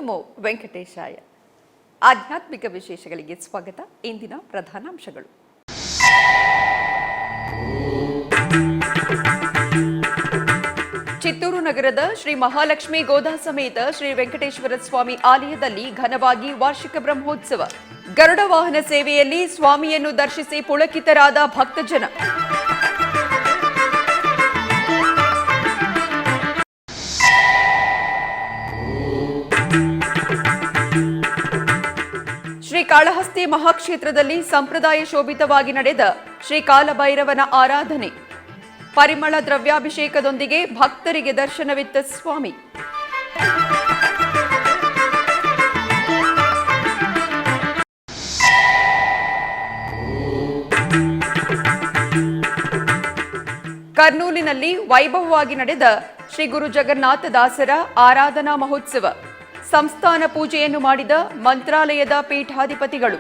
ನಮೋ ವೆಂಕಟೇಶಾಯ. ಆಧ್ಯಾತ್ಮಿಕ ವಿಶೇಷಗಳಿಗೆ ಸ್ವಾಗತ. ಇಂದಿನ ಪ್ರಧಾನಾಂಶಗಳು. ಚಿತ್ತೂರು ನಗರದ ಶ್ರೀ ಮಹಾಲಕ್ಷ್ಮಿ ಗೋದಾ ಸಮೇತ ಶ್ರೀ ವೆಂಕಟೇಶ್ವರ ಸ್ವಾಮಿ ಆಲಯದಲ್ಲಿ ಘನವಾಗಿ ವಾರ್ಷಿಕ ಬ್ರಹ್ಮೋತ್ಸವ. ಗರುಡ ವಾಹನ ಸೇವೆಯಲ್ಲಿ ಸ್ವಾಮಿಯನ್ನು ದರ್ಶಿಸಿ ಪುಳಕಿತರಾದ ಭಕ್ತಜನ. ಶ್ರೀಕಾಳಹಸ್ತಿ ಮಹಾಕ್ಷೇತ್ರದಲ್ಲಿ ಸಂಪ್ರದಾಯ ಶೋಭಿತವಾಗಿ ನಡೆದ ಶ್ರೀ ಕಾಲಭೈರವನ ಆರಾಧನೆ. ಪರಿಮಳ ದ್ರವ್ಯಾಭಿಷೇಕದೊಂದಿಗೆ ಭಕ್ತರಿಗೆ ದರ್ಶನವಿತ್ತ ಸ್ವಾಮಿ. ಕರ್ನೂಲಿನಲ್ಲಿ ವೈಭವವಾಗಿ ನಡೆದ ಶ್ರೀ ಗುರು ಜಗನ್ನಾಥದಾಸರ ಆರಾಧನಾ ಮಹೋತ್ಸವ. ಸಂಸ್ಥಾನ ಪೂಜೆಯನ್ನು ಮಾಡಿದ ಮಂತ್ರಾಲಯದ ಪೀಠಾಧಿಪತಿಗಳು.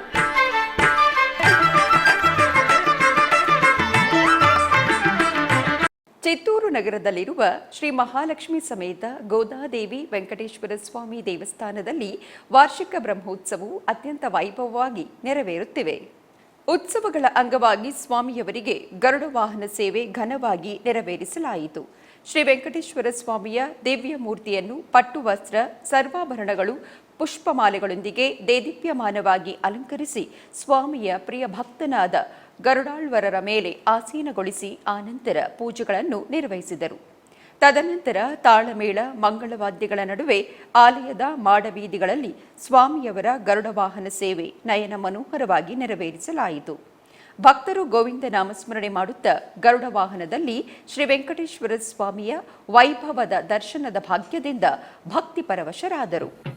ಚಿತ್ತೂರು ನಗರದಲ್ಲಿರುವ ಶ್ರೀ ಮಹಾಲಕ್ಷ್ಮಿ ಸಮೇತ ಗೋದಾದೇವಿ ವೆಂಕಟೇಶ್ವರ ಸ್ವಾಮಿ ದೇವಸ್ಥಾನದಲ್ಲಿ ವಾರ್ಷಿಕ ಬ್ರಹ್ಮೋತ್ಸವವು ಅತ್ಯಂತ ವೈಭವವಾಗಿ ನೆರವೇರುತ್ತಿವೆ. ಉತ್ಸವಗಳ ಅಂಗವಾಗಿ ಸ್ವಾಮಿಯವರಿಗೆ ಗರುಡ ವಾಹನ ಸೇವೆ ಘನವಾಗಿ ನೆರವೇರಿಸಲಾಯಿತು. ಶ್ರೀ ವೆಂಕಟೇಶ್ವರ ಸ್ವಾಮಿಯ ದಿವ್ಯ ಮೂರ್ತಿಯನ್ನು ಪಟ್ಟು ವಸ್ತ್ರ, ಸರ್ವಾಭರಣಗಳು, ಪುಷ್ಪಮಾಲೆಗಳೊಂದಿಗೆ ದೇದೀಪ್ಯಮಾನವಾಗಿ ಅಲಂಕರಿಸಿ ಸ್ವಾಮಿಯ ಪ್ರಿಯ ಭಕ್ತನಾದ ಗರುಡಾಳ್ವರರ ಮೇಲೆ ಆಸೀನಗೊಳಿಸಿ ಆನಂತರ ಪೂಜೆಗಳನ್ನು ನಿರ್ವಹಿಸಿದರು. ತದನಂತರ ತಾಳಮೇಳ, ಮಂಗಳವಾದ್ಯಗಳ ನಡುವೆ ಆಲಯದ ಮಾಡಬೀದಿಗಳಲ್ಲಿ ಸ್ವಾಮಿಯವರ ಗರುಡ ವಾಹನ ಸೇವೆ ನಯನ ಮನೋಹರವಾಗಿ ನೆರವೇರಿಸಲಾಯಿತು. ಭಕ್ತರು ಗೋವಿಂದ ನಾಮಸ್ಮರಣೆ ಮಾಡುತ್ತಾ ಗರುಡ ವಾಹನದಲ್ಲಿ ಶ್ರೀ ವೆಂಕಟೇಶ್ವರ ಸ್ವಾಮಿಯ ವೈಭವದ ದರ್ಶನದ ಭಾಗ್ಯದಿಂದ ಭಕ್ತಿ ಪರವಶರಾದರು.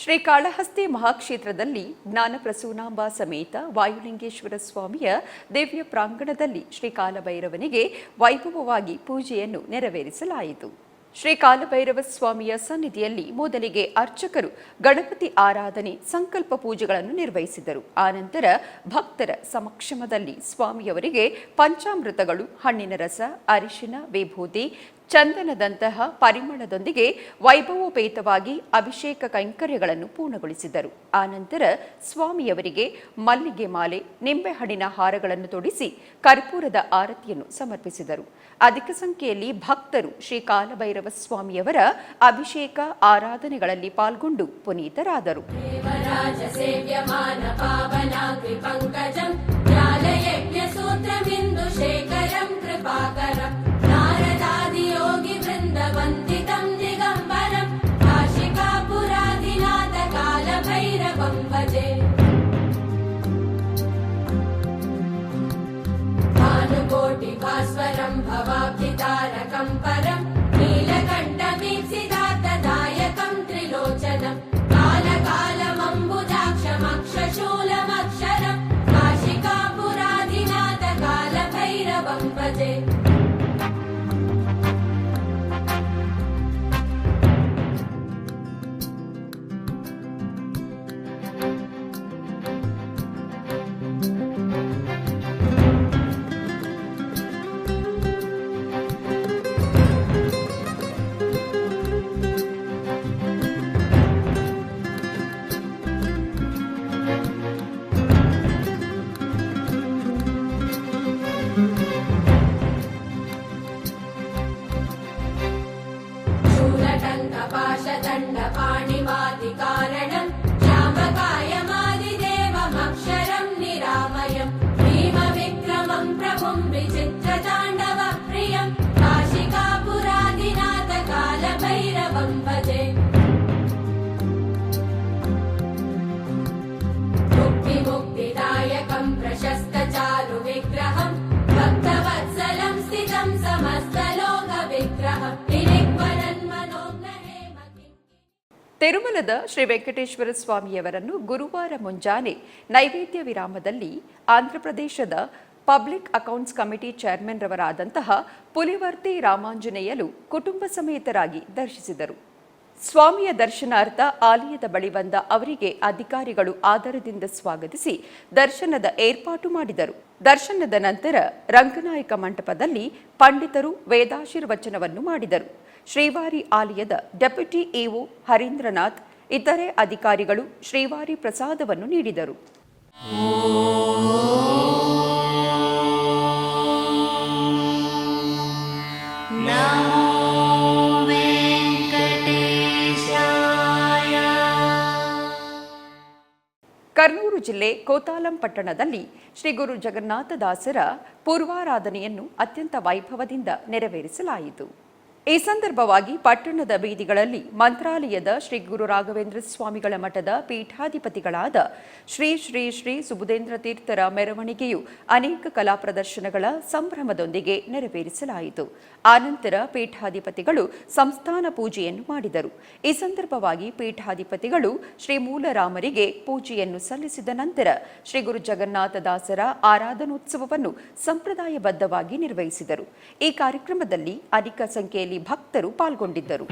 ಶ್ರೀಕಾಳಹಸ್ತಿ ಮಹಾಕ್ಷೇತ್ರದಲ್ಲಿ ಜ್ಞಾನಪ್ರಸೂನಾಂಬ ಸಮೇತ ವಾಯುಲಿಂಗೇಶ್ವರ ಸ್ವಾಮಿಯ ದಿವ್ಯ ಪ್ರಾಂಗಣದಲ್ಲಿ ಶ್ರೀ ಕಾಲಭೈರವನಿಗೆ ವೈಭವವಾಗಿ ಪೂಜೆಯನ್ನು ನೆರವೇರಿಸಲಾಯಿತು. ಶ್ರೀ ಕಾಲಭೈರವ ಸ್ವಾಮಿಯ ಸನ್ನಿಧಿಯಲ್ಲಿ ಮೊದಲಿಗೆ ಅರ್ಚಕರು ಗಣಪತಿ ಆರಾಧನೆ, ಸಂಕಲ್ಪ ಪೂಜೆಗಳನ್ನು ನಿರ್ವಹಿಸಿದರು. ಆನಂತರ ಭಕ್ತರ ಸಮಕ್ಷಮದಲ್ಲಿ ಸ್ವಾಮಿಯವರಿಗೆ ಪಂಚಾಮೃತಗಳು, ಹಣ್ಣಿನ ರಸ, ಅರಿಶಿನ, ವಿಭೂತಿ, ಚಂದನದಂತಹ ಪರಿಮಳದೊಂದಿಗೆ ವೈಭವೋಪೇತವಾಗಿ ಅಭಿಷೇಕ ಕೈಂಕರ್ಯಗಳನ್ನು ಪೂರ್ಣಗೊಳಿಸಿದರು. ಆನಂತರ ಸ್ವಾಮಿಯವರಿಗೆ ಮಲ್ಲಿಗೆ ಮಾಲೆ, ನಿಂಬೆಹಣ್ಣಿನ ಹಾರಗಳನ್ನು ತೊಡಿಸಿ ಕರ್ಪೂರದ ಆರತಿಯನ್ನು ಸಮರ್ಪಿಸಿದರು. ಅಧಿಕ ಸಂಖ್ಯೆಯಲ್ಲಿ ಭಕ್ತರು ಶ್ರೀ ಕಾಲಭೈರವ ಸ್ವಾಮಿಯವರ ಅಭಿಷೇಕ ಆರಾಧನೆಗಳಲ್ಲಿ ಪಾಲ್ಗೊಂಡು ಪುನೀತರಾದರು. भास्वरं भवाब्धितारकं परं नीलकण्ठमीप्सितार्थदायकं त्रिलोचनं कालकालमम्बुजाक्षमक्षशूलमक्षरं काशिकापुराधिनाथ कालभैरवं भजे. शूलटङ्कपाशदण्डपाणिमादिकारणं श्यामकायमादिदेवमक्षरं निरामयं भीमविक्रमं प्रभुं विचित्रताण्डवप्रियं काशिकापुराधिनाथ कालभैरवं भजे. मुक्तिमुक्तिदायकं प्रशस्तचारुविग्रहं भक्तवत्सलं स्थितं समस्तलोकविग्रहम् ತಿರುಮಲದ ಶ್ರೀ ವೆಂಕಟೇಶ್ವರ ಸ್ವಾಮಿಯವರನ್ನು ಗುರುವಾರ ಮುಂಜಾನೆ ನೈವೇದ್ಯ ವಿರಾಮದಲ್ಲಿ ಆಂಧ್ರಪ್ರದೇಶದ public accounts committee chairman ರವರಾದಂತಹ ಪುಲಿವರ್ತಿ Ramanjaneyulu ಕುಟುಂಬ ಸಮೇತರಾಗಿ ದರ್ಶಿಸಿದರು. ಸ್ವಾಮಿಯ ದರ್ಶನಾರ್ಥ ಆಲಯದ ಬಳಿ ಬಂದ ಅವರಿಗೆ ಅಧಿಕಾರಿಗಳು ಆದರದಿಂದ ಸ್ವಾಗತಿಸಿ ದರ್ಶನದ ಏರ್ಪಾಟು ಮಾಡಿದರು. ದರ್ಶನದ ನಂತರ ರಂಗನಾಯಕ ಮಂಟಪದಲ್ಲಿ ಪಂಡಿತರು ವೇದಾಶೀರ್ವಚನವನ್ನು ಮಾಡಿದರು. ಶ್ರೀವಾರಿ ಆಲಯದ ಡೆಪ್ಯೂಟಿ ಇಒ ಹರೀಂದ್ರನಾಥ್ ಇತರೆ ಅಧಿಕಾರಿಗಳು ಶ್ರೀವಾರಿ ಪ್ರಸಾದವನ್ನು ನೀಡಿದರು. ಕರ್ನೂಲು ಜಿಲ್ಲೆ ಕೋತಾಲಂ ಪಟ್ಟಣದಲ್ಲಿ ಶ್ರೀ ಗುರು ಜಗನ್ನಾಥದಾಸರ ಪೂರ್ವಾರಾಧನೆಯನ್ನು ಅತ್ಯಂತ ವೈಭವದಿಂದ ನೆರವೇರಿಸಲಾಯಿತು. ಈ ಸಂದರ್ಭವಾಗಿ ಪಟ್ಟಣದ ಬೀದಿಗಳಲ್ಲಿ ಮಂತ್ರಾಲಯದ ಶ್ರೀ ಗುರು ರಾಘವೇಂದ್ರ ಸ್ವಾಮಿಗಳ ಮಠದ ಪೀಠಾಧಿಪತಿಗಳಾದ ಶ್ರೀ ಶ್ರೀ ಶ್ರೀ ಸುಬುಧೇಂದ್ರ ತೀರ್ಥರ ಮೆರವಣಿಗೆಯು ಅನೇಕ ಕಲಾ ಪ್ರದರ್ಶನಗಳ ಸಂಭ್ರಮದೊಂದಿಗೆ ನೆರವೇರಿಸಲಾಯಿತು. ಆನಂತರ ಪೀಠಾಧಿಪತಿಗಳು ಸಂಸ್ಥಾನ ಪೂಜೆಯನ್ನು ಮಾಡಿದರು. ಈ ಸಂದರ್ಭವಾಗಿ ಪೀಠಾಧಿಪತಿಗಳು ಶ್ರೀ ಮೂಲರಾಮರಿಗೆ ಪೂಜೆಯನ್ನು ಸಲ್ಲಿಸಿದ ನಂತರ ಶ್ರೀ ಗುರು ಜಗನ್ನಾಥದಾಸರ ಆರಾಧನೋತ್ಸವವನ್ನು ಸಂಪ್ರದಾಯಬದ್ಧವಾಗಿ ನಿರ್ವಹಿಸಿದರು. ಈ ಕಾರ್ಯಕ್ರಮದಲ್ಲಿ ಅಧಿಕ ಸಂಖ್ಯೆಯಲ್ಲಿ ಭಕ್ತರು ಪಾಲ್ಗೊಂಡಿದ್ದರು.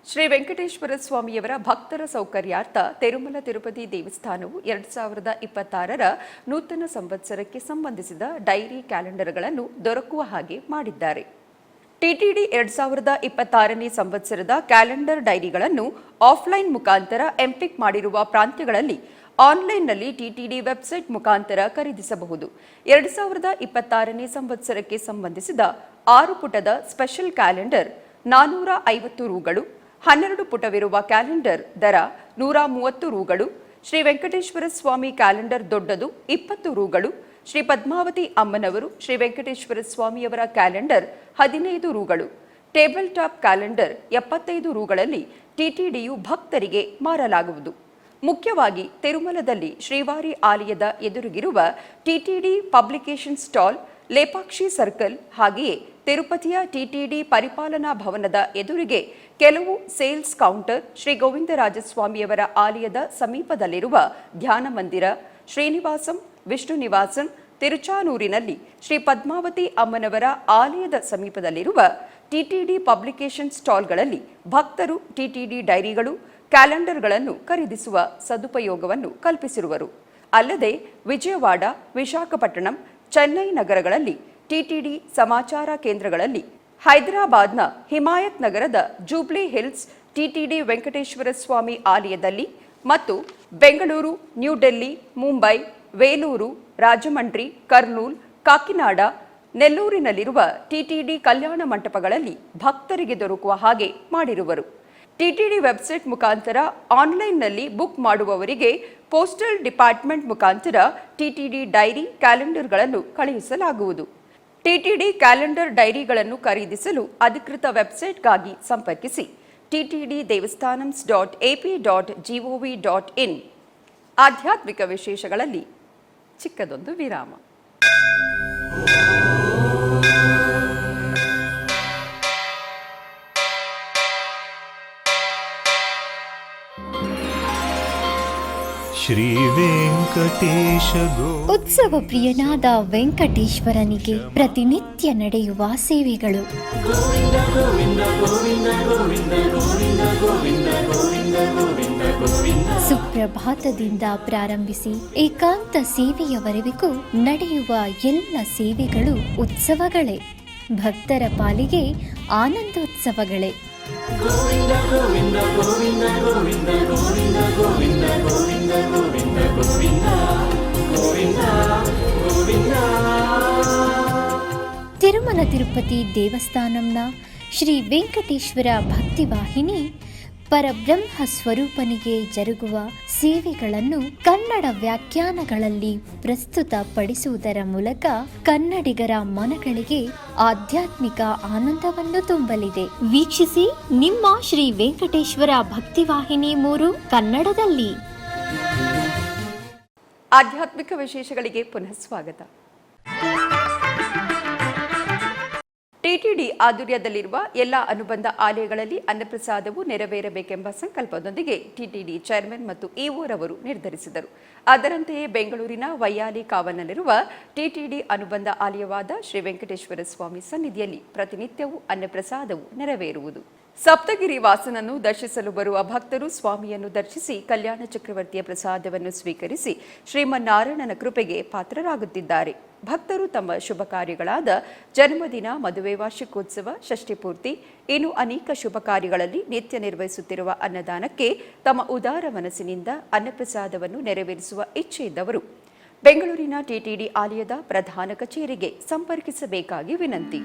ಶ್ರೀ ವೆಂಕಟೇಶ್ವರ ಸ್ವಾಮಿಯವರ ಭಕ್ತರ ಸೌಕರ್ಯಾರ್ಥ ತಿರುಮಲ ತಿರುಪತಿ ದೇವಸ್ಥಾನವು 2026ರ ನೂತನ ಸಂವತ್ಸರಕ್ಕೆ ಸಂಬಂಧಿಸಿದ ಡೈರಿ ಕ್ಯಾಲೆಂಡರ್ಗಳನ್ನು ದೊರಕುವ ಹಾಗೆ ಮಾಡಿದ್ದಾರೆ. ಟಿಟಿಡಿ 2026ನೇ ಸಂವತ್ಸರದ ಕ್ಯಾಲೆಂಡರ್ ಡೈರಿಗಳನ್ನು ಆಫ್ಲೈನ್ ಮುಖಾಂತರ ಎಂಪಿಕ್ ಮಾಡಿರುವ ಪ್ರಾಂತ್ಯಗಳಲ್ಲಿ ಆನ್ಲೈನ್ನಲ್ಲಿ ಟಿಟಿಡಿ ವೆಬ್ಸೈಟ್ ಮುಖಾಂತರ ಖರೀದಿಸಬಹುದು. 2026ನೇ ಸಂವತ್ಸರಕ್ಕೆ ಸಂಬಂಧಿಸಿದ 6 ಪುಟದ ಸ್ಪೆಷಲ್ ಕ್ಯಾಲೆಂಡರ್ 450 ರೂಗಳು, 12 ಪುಟವಿರುವ ಕ್ಯಾಲೆಂಡರ್ ದರ 130 ರೂಗಳು, ಶ್ರೀ ವೆಂಕಟೇಶ್ವರ ಸ್ವಾಮಿ ಕ್ಯಾಲೆಂಡರ್ ದೊಡ್ಡದು 20 ರೂಗಳು, ಶ್ರೀ ಪದ್ಮಾವತಿ ಅಮ್ಮನವರು ಶ್ರೀ ವೆಂಕಟೇಶ್ವರ ಸ್ವಾಮಿಯವರ ಕ್ಯಾಲೆಂಡರ್ 15 ರೂಗಳು, ಟೇಬಲ್ ಟಾಪ್ ಕ್ಯಾಲೆಂಡರ್ 75 ರೂಗಳಲ್ಲಿ ಟಿಟಿಡಿಯು ಭಕ್ತರಿಗೆ ಮಾರಲಾಗುವುದು. ಮುಖ್ಯವಾಗಿ ತಿರುಮಲದಲ್ಲಿ ಶ್ರೀವಾರಿ ಆಲಯದ ಎದುರಿಗಿರುವ TTD publication stall, Lepakshi circle ಹಾಗೆಯೇ ತಿರುಪತಿಯ ಟಿಟಿಡಿ ಪರಿಪಾಲನಾ ಭವನದ ಎದುರಿಗೆ ಕೆಲವು ಸೇಲ್ಸ್ ಕೌಂಟರ್, ಶ್ರೀ ಗೋವಿಂದರಾಜಸ್ವಾಮಿಯವರ ಆಲಯದ ಸಮೀಪದಲ್ಲಿರುವ ಧ್ಯಾನ ಮಂದಿರ, ಶ್ರೀನಿವಾಸಂ, ವಿಷ್ಣು ನಿವಾಸಂ, ತಿರುಚಾನೂರಿನಲ್ಲಿ ಶ್ರೀ ಪದ್ಮಾವತಿ ಅಮ್ಮನವರ ಆಲಯದ ಸಮೀಪದಲ್ಲಿರುವ ಟಿಟಿಡಿ ಪಬ್ಲಿಕೇಶನ್ ಸ್ಟಾಲ್ಗಳಲ್ಲಿ ಭಕ್ತರು ಟಿಟಿಡಿ ಡೈರಿಗಳು, ಕ್ಯಾಲೆಂಡರ್ಗಳನ್ನು ಖರೀದಿಸುವ ಸದುಪಯೋಗವನ್ನು ಕಲ್ಪಿಸಿರುವರು. ಅಲ್ಲದೆ ವಿಜಯವಾಡ, ವಿಶಾಖಪಟ್ಟಣಂ, ಚೆನ್ನೈ ನಗರಗಳಲ್ಲಿ ಟಿಟಿಡಿ ಸಮಾಚಾರ ಕೇಂದ್ರಗಳಲ್ಲಿ, ಹೈದರಾಬಾದ್ನ ಹಿಮಾಯತ್ ನಗರದ ಜೂಬ್ಲಿ ಹಿಲ್ಸ್ ಟಿಟಿಡಿ ವೆಂಕಟೇಶ್ವರ ಸ್ವಾಮಿ ಆಲಯದಲ್ಲಿ ಮತ್ತು ಬೆಂಗಳೂರು, ನ್ಯೂ ಡೆಲ್ಲಿ, ಮುಂಬೈ, ವೇಲೂರು, ರಾಜಮಂಡ್ರಿ, ಕರ್ನೂಲ್, ಕಾಕಿನಾಡ, ನೆಲ್ಲೂರಿನಲ್ಲಿರುವ ಟಿಟಿಡಿ ಕಲ್ಯಾಣ ಮಂಟಪಗಳಲ್ಲಿ ಭಕ್ತರಿಗೆ ದೊರಕುವ ಹಾಗೆ ಮಾಡಿರುವರು. ಟಿಟಿಡಿ ವೆಬ್ಸೈಟ್ ಮುಖಾಂತರ ಆನ್ಲೈನ್ನಲ್ಲಿ ಬುಕ್ ಮಾಡುವವರಿಗೆ ಪೋಸ್ಟಲ್ ಡಿಪಾರ್ಟ್ಮೆಂಟ್ ಮುಖಾಂತರ ಟಿಟಿಡಿ ಡೈರಿ, ಕ್ಯಾಲೆಂಡರ್ಗಳನ್ನು ಕಳುಹಿಸಲಾಗುವುದು. ಟಿಟಿಡಿ ಕ್ಯಾಲೆಂಡರ್ ಡೈರಿಗಳನ್ನು ಖರೀದಿಸಲು ಅಧಿಕೃತ ವೆಬ್ಸೈಟ್ಗಾಗಿ ಸಂಪರ್ಕಿಸಿ ಟಿಟಿಡಿ devasthanams.ap.gov.in. ಆಧ್ಯಾತ್ಮಿಕ ವಿಶೇಷಗಳಲ್ಲಿ ಚಿಕ್ಕದೊಂದು ವಿರಾಮ. ಶ್ರೀ ವೆಂಕಟೇಶ ಉತ್ಸವ ಪ್ರಿಯನಾದ ವೆಂಕಟೇಶ್ವರನಿಗೆ ಪ್ರತಿನಿತ್ಯ ನಡೆಯುವ ಸೇವೆಗಳು. ಸುಪ್ರಭಾತ ಸುಪ್ರಭಾತದಿಂದ ಪ್ರಾರಂಭಿಸಿ ಏಕಾಂತ ಸೇವೆಯವರೆಗೂ ನಡೆಯುವ ಎಲ್ಲ ಸೇವೆಗಳು ಉತ್ಸವಗಳೇ. ಭಕ್ತರ ಪಾಲಿಗೆ ಆನಂದೋತ್ಸವಗಳೇ. ತಿರುಮಲ ತಿರುಪತಿ ದೇವಸ್ಥಾನಂನ ಶ್ರೀ ವೆಂಕಟೇಶ್ವರ ಭಕ್ತಿವಾಹಿನಿ ಪರಬ್ರಹ್ಮ ಸ್ವರೂಪನಿಗೆ ಜರುಗುವ ಸೇವೆಗಳನ್ನು ಕನ್ನಡ ವ್ಯಾಖ್ಯಾನಗಳಲ್ಲಿ ಪ್ರಸ್ತುತಪಡಿಸುವುದರ ಮೂಲಕ ಕನ್ನಡಿಗರ ಮನಗಳಿಗೆ ಆಧ್ಯಾತ್ಮಿಕ ಆನಂದವನ್ನು ತುಂಬಲಿದೆ. ವೀಕ್ಷಿಸಿ ನಿಮ್ಮ ಶ್ರೀ ವೆಂಕಟೇಶ್ವರ ಭಕ್ತಿವಾಹಿನಿ 3 ಕನ್ನಡದಲ್ಲಿ. ಆಧ್ಯಾತ್ಮಿಕ ವಿಶೇಷಗಳಿಗೆ ಪುನಃ ಸ್ವಾಗತ. ಟಿಟಿಡಿ ಆಧ್ವರ್ಯದಲ್ಲಿರುವ ಎಲ್ಲ ಅನುಬಂಧ ಆಲಯಗಳಲ್ಲಿ ಅನ್ನಪ್ರಸಾದವು ನೆರವೇರಬೇಕೆಂಬ ಸಂಕಲ್ಪದೊಂದಿಗೆ ಟಿಟಿಡಿ ಚೇರ್ಮನ್ ಮತ್ತು ಇಒರವರು ನಿರ್ಧರಿಸಿದರು. ಅದರಂತೆಯೇ ಬೆಂಗಳೂರಿನ ವೈಯಾಲಿ ಕಾವನಲ್ಲಿರುವ ಟಿಟಿಡಿ ಅನುಬಂಧ ಆಲಯವಾದ ಶ್ರೀ ವೆಂಕಟೇಶ್ವರ ಸ್ವಾಮಿ ಸನ್ನಿಧಿಯಲ್ಲಿ ಪ್ರತಿನಿತ್ಯವೂ ಅನ್ನಪ್ರಸಾದವು ನೆರವೇರುವುದು. ಸಪ್ತಗಿರಿ ವಾಸನನ್ನು ದರ್ಶಿಸಲು ಬರುವ ಭಕ್ತರು ಸ್ವಾಮಿಯನ್ನು ದರ್ಶಿಸಿ ಕಲ್ಯಾಣ ಚಕ್ರವರ್ತಿಯ ಪ್ರಸಾದವನ್ನು ಸ್ವೀಕರಿಸಿ ಶ್ರೀಮನ್ನಾರಾಯಣನ ಕೃಪೆಗೆ ಪಾತ್ರರಾಗುತ್ತಿದ್ದಾರೆ. ಭಕ್ತರು ತಮ್ಮ ಶುಭ ಕಾರ್ಯಗಳಾದ ಜನ್ಮದಿನ, ಮದುವೆ, ವಾರ್ಷಿಕೋತ್ಸವ, ಷಷ್ಠಿಪೂರ್ತಿ ಇನ್ನು ಅನೇಕ ಶುಭ ಕಾರ್ಯಗಳಲ್ಲಿ ನಿತ್ಯ ನಿರ್ವಹಿಸುತ್ತಿರುವ ಅನ್ನದಾನಕ್ಕೆ ತಮ್ಮ ಉದಾರ ಮನಸ್ಸಿನಿಂದ ಅನ್ನಪ್ರಸಾದವನ್ನು ನೆರವೇರಿಸುವ ಇಚ್ಛೆಯಿದ್ದವರು ಬೆಂಗಳೂರಿನ ಟಿಟಿಡಿ ಆಲಯದ ಪ್ರಧಾನ ಕಚೇರಿಗೆ ಸಂಪರ್ಕಿಸಬೇಕಾಗಿ ವಿನಂತಿ.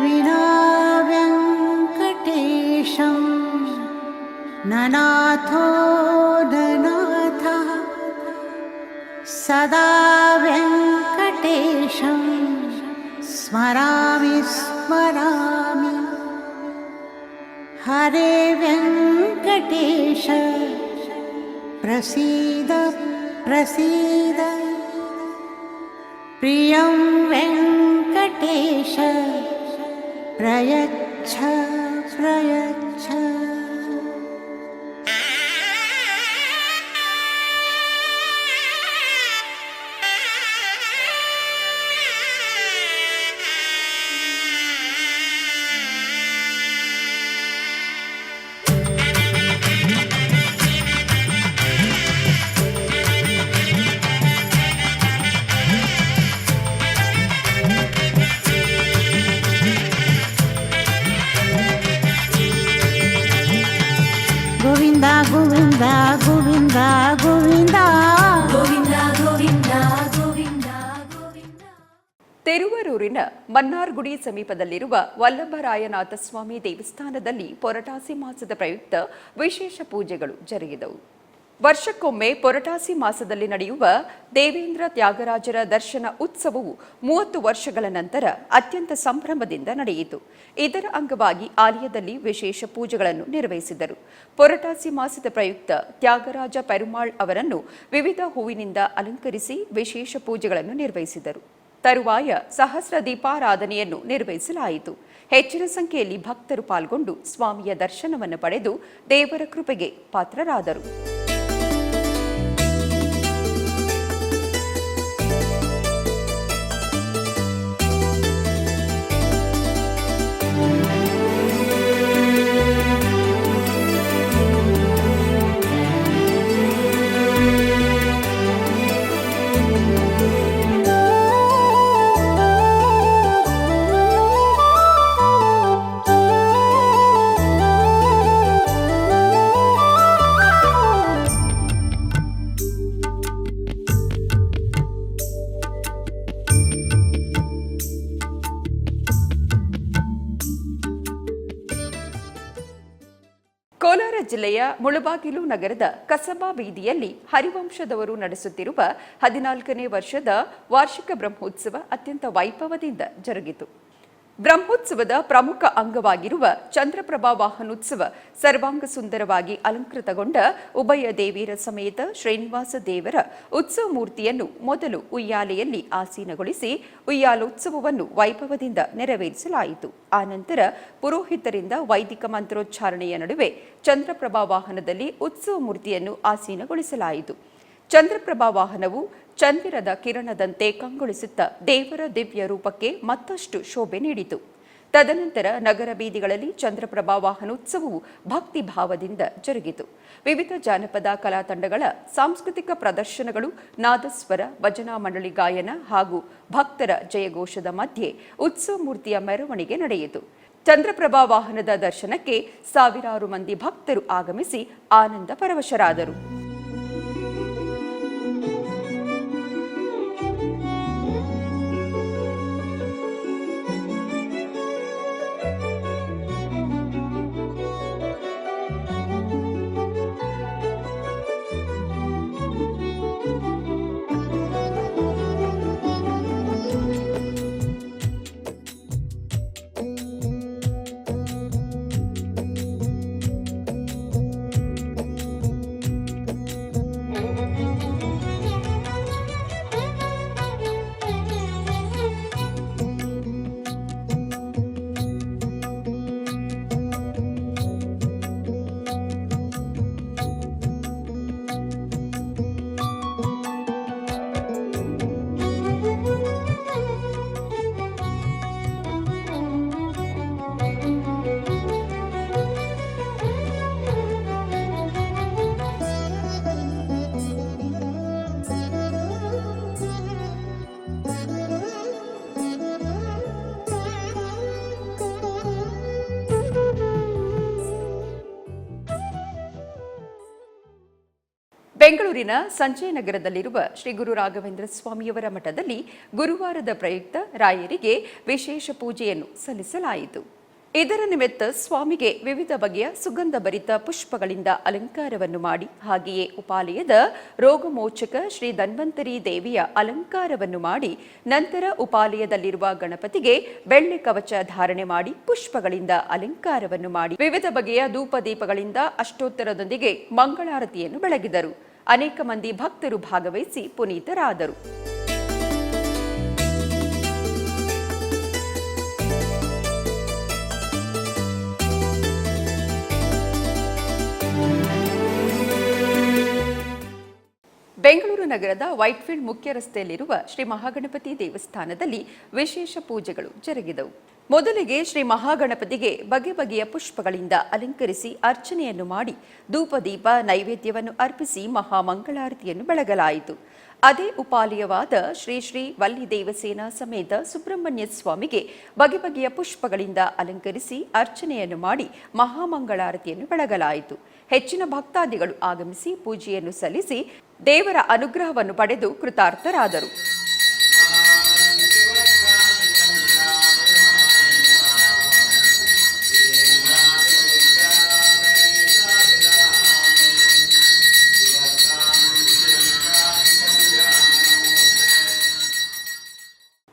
ವಿನಾ ವೆಂಕಟೇಶಂ ನನಾಥೋ ನನಾಥ ಸದಾ ವೆಂಕಟೇಶಂ ಸ್ಮರಾಮಿ ಸ್ಮರಾಮಿ. ಹರೇ ವೆಂಕಟೇಶ ಪ್ರಸೀದ ಪ್ರಸೀದ. ಪ್ರಿಯಂ ವೆಂಕಟೇಶ ಪ್ರಯಚ್ಛ ಪ್ರಯಚ್ಛ. ಗೋವಿಂದ ಗೋವಿಂದ ಗೋವಿಂದ ಗೋವಿಂದ ಗೋವಿಂದ ಗೋವಿಂದ ಗೋವಿಂದ ಗೋವಿಂದ. ತಿರುವರೂರಿನ ಮನ್ನಾರ್ಗುಡಿ ಸಮೀಪದಲ್ಲಿರುವ ವಲ್ಲಭರಾಯನಾಥ ಸ್ವಾಮಿ ದೇವಸ್ಥಾನದಲ್ಲಿ ಪೊರಟಾಸಿ ಮಾಸದ ಪ್ರಯುಕ್ತ ವಿಶೇಷ ಪೂಜೆಗಳು ಜರುಗಿದವು. ವರ್ಷಕ್ಕೊಮ್ಮೆ ಪೊರಟಾಸಿ ಮಾಸದಲ್ಲಿ ನಡೆಯುವ ದೇವೇಂದ್ರ ತ್ಯಾಗರಾಜರ ದರ್ಶನ ಉತ್ಸವವು 30 ವರ್ಷಗಳ ನಂತರ ಅತ್ಯಂತ ಸಂಭ್ರಮದಿಂದ ನಡೆಯಿತು. ಇದರ ಅಂಗವಾಗಿ ಆಲಯದಲ್ಲಿ ವಿಶೇಷ ಪೂಜೆಗಳನ್ನು ನಿರ್ವಹಿಸಿದರು. ಪೊರಟಾಸಿ ಮಾಸದ ಪ್ರಯುಕ್ತ ತ್ಯಾಗರಾಜ ಪೆರುಮಾಳ್ ಅವರನ್ನು ವಿವಿಧ ಹೂವಿನಿಂದ ಅಲಂಕರಿಸಿ ವಿಶೇಷ ಪೂಜೆಗಳನ್ನು ನಿರ್ವಹಿಸಿದರು. ತರುವಾಯ ಸಹಸ್ರ ದೀಪಾರಾಧನೆಯನ್ನು ನಿರ್ವಹಿಸಲಾಯಿತು. ಹೆಚ್ಚಿನ ಸಂಖ್ಯೆಯಲ್ಲಿ ಭಕ್ತರು ಪಾಲ್ಗೊಂಡು ಸ್ವಾಮಿಯ ದರ್ಶನವನ್ನು ಪಡೆದು ದೇವರ ಕೃಪೆಗೆ ಪಾತ್ರರಾದರು. ಕೋಲಾರ ಜಿಲ್ಲೆಯ ಮುಳಬಾಗಿಲು ನಗರದ ಕಸಬಾ ಬೀದಿಯಲ್ಲಿ ಹರಿವಂಶದವರು ನಡೆಸುತ್ತಿರುವ 14ನೇ ವರ್ಷದ ವಾರ್ಷಿಕ ಬ್ರಹ್ಮೋತ್ಸವ ಅತ್ಯಂತ ವೈಭವದಿಂದ ಜರುಗಿತು. ಬ್ರಹ್ಮೋತ್ಸವದ ಪ್ರಮುಖ ಅಂಗವಾಗಿರುವ ಚಂದ್ರಪ್ರಭಾ ವಾಹನೋತ್ಸವ ಸರ್ವಾಂಗ ಸುಂದರವಾಗಿ ಅಲಂಕೃತಗೊಂಡ ಉಭಯ ದೇವಿಯರ ಸಮೇತ ಶ್ರೀನಿವಾಸ ದೇವರ ಉತ್ಸವ ಮೂರ್ತಿಯನ್ನು ಮೊದಲು ಉಯ್ಯಾಲೆಯಲ್ಲಿ ಆಸೀನಗೊಳಿಸಿ ಉಯ್ಯಾಲೋತ್ಸವವನ್ನು ವೈಭವದಿಂದ ನೆರವೇರಿಸಲಾಯಿತು. ಆನಂತರ ಪುರೋಹಿತರಿಂದ ವೈದಿಕ ಮಂತ್ರೋಚ್ಚಾರಣೆಯ ನಡುವೆ ಚಂದ್ರಪ್ರಭಾ ವಾಹನದಲ್ಲಿ ಉತ್ಸವ ಮೂರ್ತಿಯನ್ನು ಆಸೀನಗೊಳಿಸಲಾಯಿತು. ಚಂದ್ರಪ್ರಭಾ ವಾಹನವು ಚಂದಿರದ ಕಿರಣದಂತೆ ಕಂಗೊಳಿಸುತ್ತಾ ದೇವರ ದಿವ್ಯ ರೂಪಕ್ಕೆ ಮತ್ತಷ್ಟು ಶೋಭೆ ನೀಡಿತು. ತದನಂತರ ನಗರ ಬೀದಿಗಳಲ್ಲಿ ಚಂದ್ರಪ್ರಭಾ ವಾಹನೋತ್ಸವವು ಭಕ್ತಿ ಭಾವದಿಂದ ಜರುಗಿತು. ವಿವಿಧ ಜಾನಪದ ಕಲಾ ತಂಡಗಳ ಸಾಂಸ್ಕೃತಿಕ ಪ್ರದರ್ಶನಗಳು, ನಾದಸ್ವರ, ಭಜನಾ ಮಂಡಳಿ ಗಾಯನ ಹಾಗೂ ಭಕ್ತರ ಜಯಘೋಷದ ಮಧ್ಯೆ ಉತ್ಸವ ಮೂರ್ತಿಯ ಮೆರವಣಿಗೆ ನಡೆಯಿತು. ಚಂದ್ರಪ್ರಭಾ ವಾಹನದ ದರ್ಶನಕ್ಕೆ ಸಾವಿರಾರು ಮಂದಿ ಭಕ್ತರು ಆಗಮಿಸಿ ಆನಂದ ಪರವಶರಾದರು. ಬೆಂಗಳೂರಿನ ಸಂಜಯನಗರದಲ್ಲಿರುವ ಶ್ರೀ ಗುರು ರಾಘವೇಂದ್ರ ಸ್ವಾಮಿಯವರ ಮಠದಲ್ಲಿ ಗುರುವಾರದ ಪ್ರಯುಕ್ತ ರಾಯರಿಗೆ ವಿಶೇಷ ಪೂಜೆಯನ್ನು ಸಲ್ಲಿಸಲಾಯಿತು. ಇದರ ನಿಮಿತ್ತ ಸ್ವಾಮಿಗೆ ವಿವಿಧ ಬಗೆಯ ಸುಗಂಧ ಭರಿತ ಪುಷ್ಪಗಳಿಂದ ಅಲಂಕಾರವನ್ನು ಮಾಡಿ, ಹಾಗೆಯೇ ಉಪಾಲಯದ ರೋಗಮೋಚಕ ಶ್ರೀ ಧನ್ವಂತರಿ ದೇವಿಯ ಅಲಂಕಾರವನ್ನು ಮಾಡಿ, ನಂತರ ಉಪಾಲಯದಲ್ಲಿರುವ ಗಣಪತಿಗೆ ಬೆಳ್ಳಿ ಕವಚ ಧಾರಣೆ ಮಾಡಿ ಪುಷ್ಪಗಳಿಂದ ಅಲಂಕಾರವನ್ನು ಮಾಡಿ ವಿವಿಧ ಬಗೆಯ ಧೂಪ ದೀಪಗಳಿಂದ ಅಷ್ಟೋತ್ತರದೊಂದಿಗೆ ಮಂಗಳಾರತಿಯನ್ನು ಬೆಳಗಿದರು. ಅನೇಕ ಮಂದಿ ಭಕ್ತರು ಭಾಗವಹಿಸಿ ಪುನೀತರಾದರು. ಬೆಂಗಳೂರು ನಗರದ ವೈಟ್ಫೀಲ್ಡ್ ಮುಖ್ಯ ರಸ್ತೆಯಲ್ಲಿರುವ ಶ್ರೀ ಮಹಾಗಣಪತಿ ದೇವಸ್ಥಾನದಲ್ಲಿ ವಿಶೇಷ ಪೂಜೆಗಳು ಜರುಗಿದವು. ಮೊದಲಿಗೆ ಶ್ರೀ ಮಹಾಗಣಪತಿಗೆ ಬಗೆ ಬಗೆಯ ಪುಷ್ಪಗಳಿಂದ ಅಲಂಕರಿಸಿ ಅರ್ಚನೆಯನ್ನು ಮಾಡಿ, ಧೂಪದೀಪ ನೈವೇದ್ಯವನ್ನು ಅರ್ಪಿಸಿ ಮಹಾಮಂಗಳಾರತಿಯನ್ನು ಬೆಳಗಲಾಯಿತು. ಅದೇ ಉಪಾಲಯವಾದ ಶ್ರೀ ಶ್ರೀ ವಲ್ಲಿ ದೇವಸೇನಾ ಸಮೇತ ಸುಬ್ರಹ್ಮಣ್ಯ ಸ್ವಾಮಿಗೆ ಬಗೆ ಬಗೆಯ ಪುಷ್ಪಗಳಿಂದ ಅಲಂಕರಿಸಿ ಅರ್ಚನೆಯನ್ನು ಮಾಡಿ ಮಹಾಮಂಗಳಾರತಿಯನ್ನು ಬೆಳಗಲಾಯಿತು. ಹೆಚ್ಚಿನ ಭಕ್ತಾದಿಗಳು ಆಗಮಿಸಿ ಪೂಜೆಯನ್ನು ಸಲ್ಲಿಸಿ ದೇವರ ಅನುಗ್ರಹವನ್ನು ಪಡೆದು ಕೃತಾರ್ಥರಾದರು.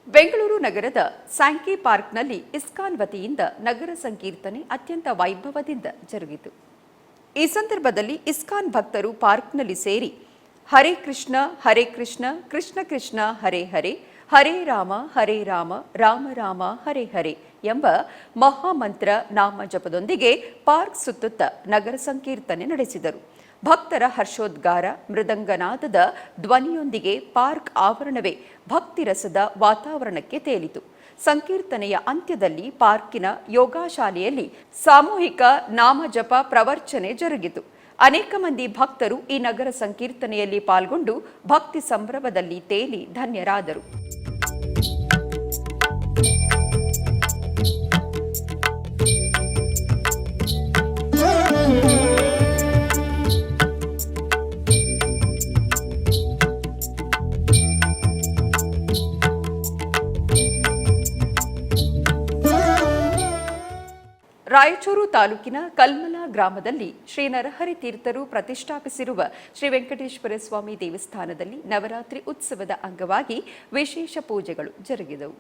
ಬೆಂಗಳೂರು ನಗರದ ಸ್ಯಾಂಕಿ ಪಾರ್ಕ್ನಲ್ಲಿ ಇಸ್ಕಾನ್ ವತಿಯಿಂದ ನಗರ ಸಂಕೀರ್ತನೆ ಅತ್ಯಂತ ವೈಭವದಿಂದ ಜರುಗಿತು. ಈ ಸಂದರ್ಭದಲ್ಲಿ ಇಸ್ಕಾನ್ ಭಕ್ತರು ಪಾರ್ಕ್ನಲ್ಲಿ ಸೇರಿ ಹರೇ ಕೃಷ್ಣ ಕೃಷ್ಣ ಕೃಷ್ಣ ಹರೇ ಹರೇ, ಹರೇ ರಾಮ ರಾಮ ರಾಮ ಹರೇ ಹರೇ ಎಂಬ ಮಹಾಮಂತ್ರ ನಾಮ ಜಪದೊಂದಿಗೆ ಪಾರ್ಕ್ ಸುತ್ತುತ್ತಾ ನಗರ ಸಂಕೀರ್ತನೆ ನಡೆಸಿದರು. ಭಕ್ತರ ಹರ್ಷೋದ್ಗಾರ, ಮೃದಂಗನಾದದ ಧ್ವನಿಯೊಂದಿಗೆ ಪಾರ್ಕ್ ಆವರಣವೇ ಭಕ್ತಿರಸದ ವಾತಾವರಣಕ್ಕೆ ತೇಲಿತು. ಸಂಕೀರ್ತನೆಯ ಅಂತ್ಯದಲ್ಲಿ ಪಾರ್ಕಿನ ಯೋಗಾಶಾಲೆಯಲ್ಲಿ ಸಾಮೂಹಿಕ ನಾಮಜಪ ಪ್ರವಚನೆ ಜರುಗಿತು. ಅನೇಕ ಮಂದಿ ಭಕ್ತರು ಈ ನಗರ ಸಂಕೀರ್ತನೆಯಲ್ಲಿ ಪಾಲ್ಗೊಂಡು ಭಕ್ತಿ ಸಂಭ್ರಮದಲ್ಲಿ ತೇಲಿ ಧನ್ಯರಾದರು. ರಾಯಚೂರು ತಾಲೂಕಿನ ಕಲ್ಮಲ ಗ್ರಾಮದಲ್ಲಿ ಶ್ರೀ ನರಹರಿ ತೀರ್ಥರು ಪ್ರತಿಷ್ಠಾಪಿಸಿರುವ ಶ್ರೀ ವೆಂಕಟೇಶ್ವರ ಸ್ವಾಮಿ ದೇವಸ್ಥಾನದಲ್ಲಿ ನವರಾತ್ರಿ ಉತ್ಸವದ ಅಂಗವಾಗಿ ವಿಶೇಷ ಪೂಜೆಗಳು ಜರುಗಿದವು.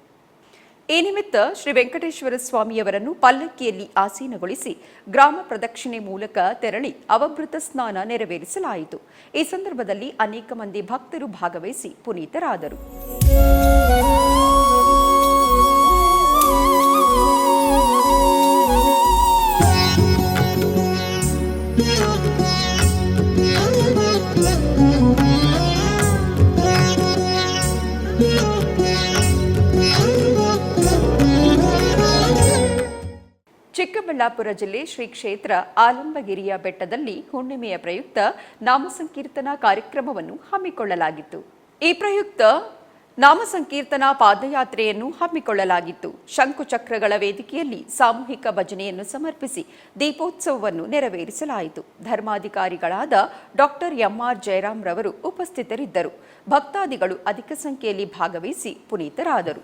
ಈ ನಿಮಿತ್ತ ಶ್ರೀ ವೆಂಕಟೇಶ್ವರ ಸ್ವಾಮಿಯವರನ್ನು ಪಲ್ಲಕ್ಕಿಯಲ್ಲಿ ಆಸೀನಗೊಳಿಸಿ ಗ್ರಾಮ ಪ್ರದಕ್ಷಿಣೆ ಮೂಲಕ ತೆರಳಿ ಅವಭೃತ ಸ್ನಾನ ನೆರವೇರಿಸಲಾಯಿತು. ಈ ಸಂದರ್ಭದಲ್ಲಿ ಅನೇಕ ಮಂದಿ ಭಕ್ತರು ಭಾಗವಹಿಸಿ ಪುನೀತರಾದರು. ಚಿಕ್ಕಬಳ್ಳಾಪುರ ಜಿಲ್ಲೆ ಶ್ರೀ ಕ್ಷೇತ್ರ ಆಲಂಬಗಿರಿಯ ಬೆಟ್ಟದಲ್ಲಿ ಹುಣ್ಣಿಮೆಯ ಪ್ರಯುಕ್ತ ನಾಮಸಂಕೀರ್ತನಾ ಕಾರ್ಯಕ್ರಮವನ್ನು ಹಮ್ಮಿಕೊಳ್ಳಲಾಗಿತ್ತು. ಈ ಪ್ರಯುಕ್ತ ನಾಮಸಂಕೀರ್ತನಾ ಪಾದಯಾತ್ರೆಯನ್ನು ಹಮ್ಮಿಕೊಳ್ಳಲಾಗಿತ್ತು. ಶಂಕುಚಕ್ರಗಳ ವೇದಿಕೆಯಲ್ಲಿ ಸಾಮೂಹಿಕ ಭಜನೆಯನ್ನು ಸಮರ್ಪಿಸಿ ದೀಪೋತ್ಸವವನ್ನು ನೆರವೇರಿಸಲಾಯಿತು. ಧರ್ಮಾಧಿಕಾರಿಗಳಾದ ಡಾಕ್ಟರ್ ಎಂಆರ್ ಜಯರಾಮ್ ರವರು ಉಪಸ್ಥಿತರಿದ್ದರು. ಭಕ್ತಾದಿಗಳು ಅಧಿಕ ಸಂಖ್ಯೆಯಲ್ಲಿ ಭಾಗವಹಿಸಿ ಪುನೀತರಾದರು.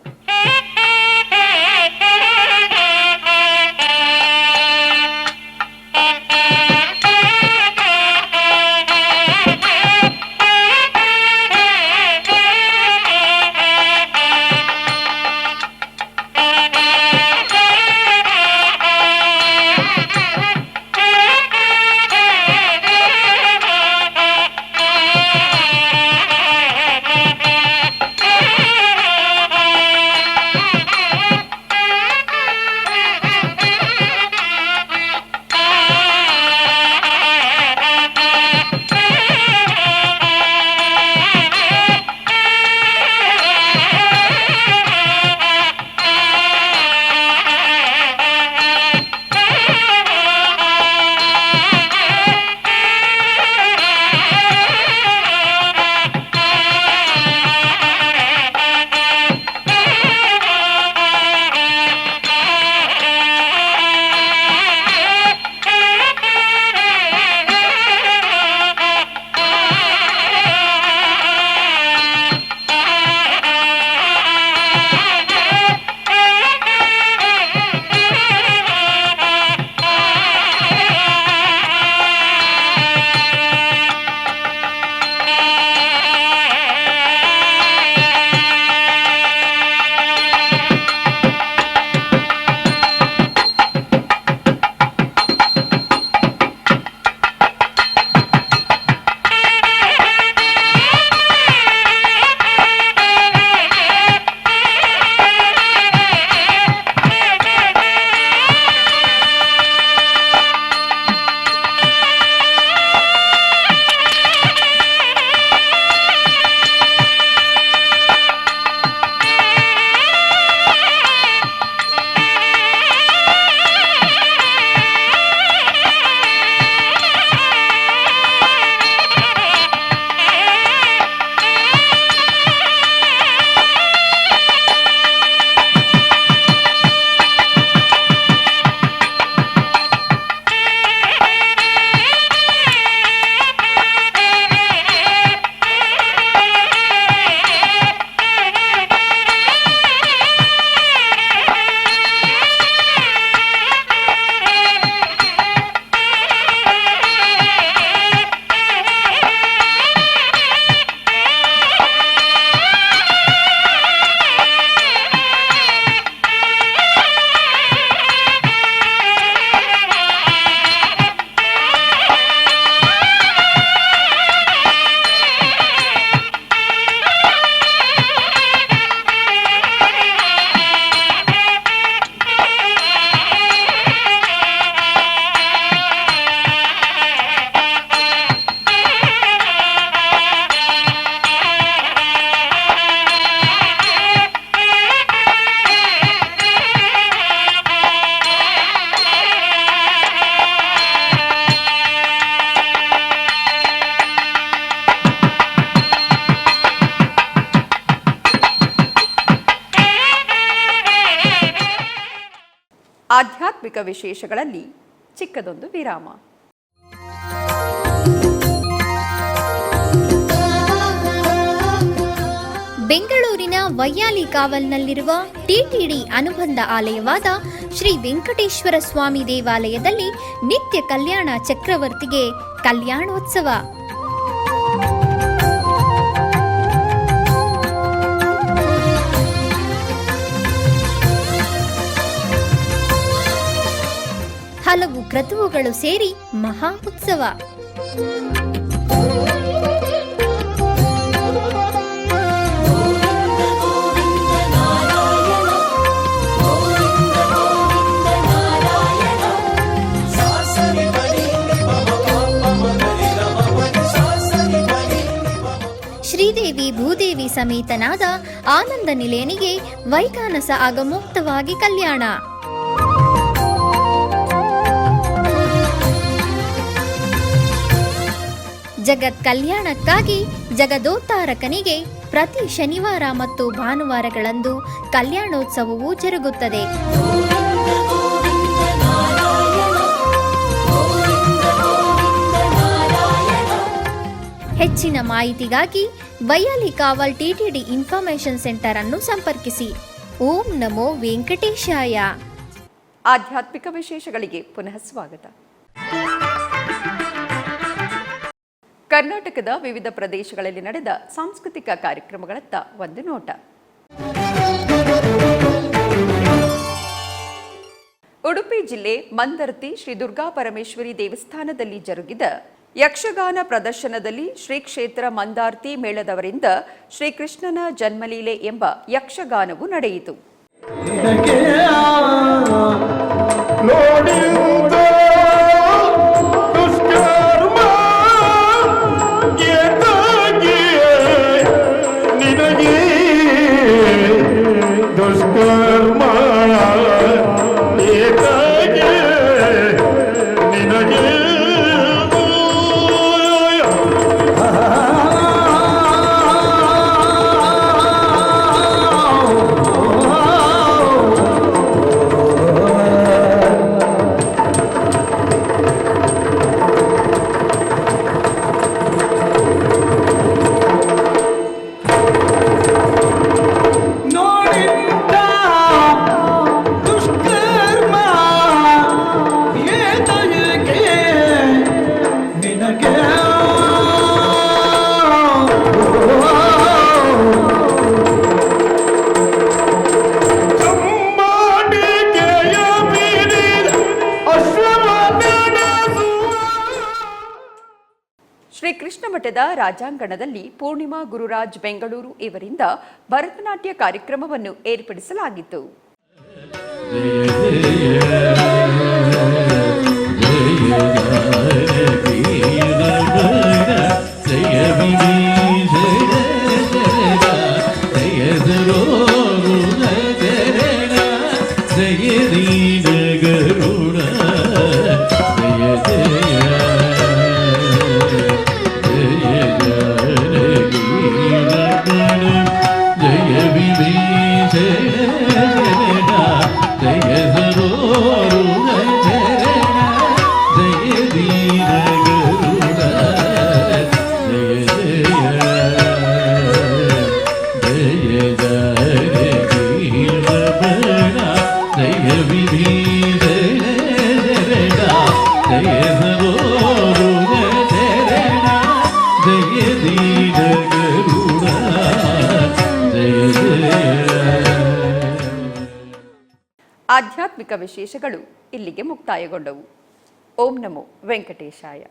ಆಧ್ಯಾತ್ಮಿಕ ವಿಶೇಷಗಳಲ್ಲಿ ಚಿಕ್ಕದೊಂದು ವಿರಾಮ. ಬೆಂಗಳೂರಿನ ವೈಯಾಲಿ ಕಾವಲ್ನಲ್ಲಿರುವ ಟಿಟಿಡಿ ಅನುಬಂಧ ಆಲಯವಾದ ಶ್ರೀ ವೆಂಕಟೇಶ್ವರ ಸ್ವಾಮಿ ದೇವಾಲಯದಲ್ಲಿ ನಿತ್ಯ ಕಲ್ಯಾಣ ಚಕ್ರವರ್ತಿಗೆ ಕಲ್ಯಾಣೋತ್ಸವ. ಹಲವು ಕ್ರತುವುಗಳು ಸೇರಿ ಮಹಾ ಉತ್ಸವ. ಶ್ರೀದೇವಿ ಭೂದೇವಿ ಸಮೇತನಾದ ಆನಂದ ನಿಲಯನಿಗೆ ವೈಖಾನಸ ಆಗಮೋಕ್ತವಾಗಿ ಕಲ್ಯಾಣ. ಜಗತ್ ಕಲ್ಯಾಣಕ್ಕಾಗಿ ಜಗದೋದ್ಧಾರಕನಿಗೆ ಪ್ರತಿ ಶನಿವಾರ ಮತ್ತು ಭಾನುವಾರಗಳಂದು ಕಲ್ಯಾಣೋತ್ಸವವು ಜರುಗುತ್ತದೆ. ಹೆಚ್ಚಿನ ಮಾಹಿತಿಗಾಗಿ ವೈಯಾಲಿ ಕಾವಲ್ ಟಿಟಿಡಿ ಇನ್ಫಾರ್ಮೇಶನ್ ಸೆಂಟರ್ ಅನ್ನು ಸಂಪರ್ಕಿಸಿ. ಓಂ ನಮೋ ವೆಂಕಟೇಶಾಯ. ಆಧ್ಯಾತ್ಮಿಕ ವಿಶೇಷಗಳಿಗೆ ಪುನಃ ಸ್ವಾಗತ. ಕರ್ನಾಟಕದ ವಿವಿಧ ಪ್ರದೇಶಗಳಲ್ಲಿ ನಡೆದ ಸಾಂಸ್ಕೃತಿಕ ಕಾರ್ಯಕ್ರಮಗಳತ್ತ ಒಂದು ನೋಟ. ಉಡುಪಿ ಜಿಲ್ಲೆ ಮಂದರ್ತಿ ಶ್ರೀ ದುರ್ಗಾ ಪರಮೇಶ್ವರಿ ದೇವಸ್ಥಾನದಲ್ಲಿ ಜರುಗಿದ ಯಕ್ಷಗಾನ ಪ್ರದರ್ಶನದಲ್ಲಿ ಶ್ರೀ ಕ್ಷೇತ್ರ ಮಂದಾರ್ತಿ ಮೇಳದವರಿಂದ ಶ್ರೀಕೃಷ್ಣನ ಜನ್ಮಲೀಲೆ ಎಂಬ ಯಕ್ಷಗಾನವು ನಡೆಯಿತು. ಶ್ರೀಕೃಷ್ಣ ಮಠದ ರಾಜಾಂಗಣದಲ್ಲಿ ಪೂರ್ಣಿಮಾ ಗುರುರಾಜ್ ಬೆಂಗಳೂರು ಇವರಿಂದ ಭರತನಾಟ್ಯ ಕಾರ್ಯಕ್ರಮವನ್ನು ಏರ್ಪಡಿಸಲಾಗಿತ್ತು. ಆಧ್ಯಾತ್ಮಿಕ ವಿಶೇಷಗಳು ಇಲ್ಲಿಗೆ ಮುಕ್ತಾಯಗೊಂಡವು. ಓಂ ನಮೋ ವೆಂಕಟೇಶಾಯ.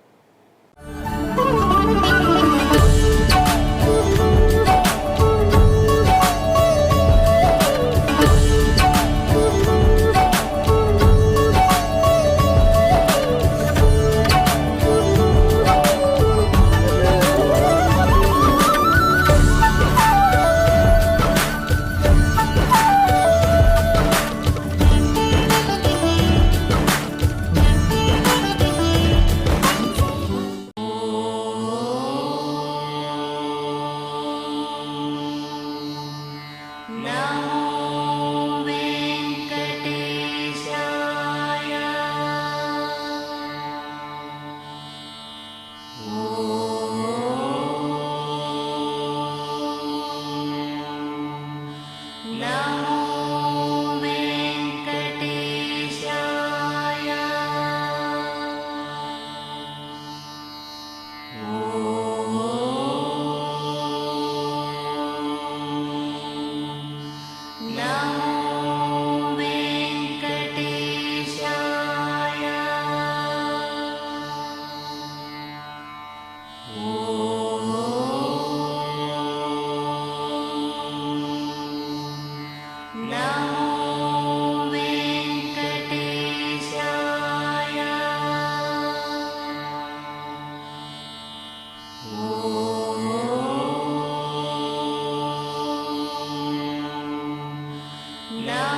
Now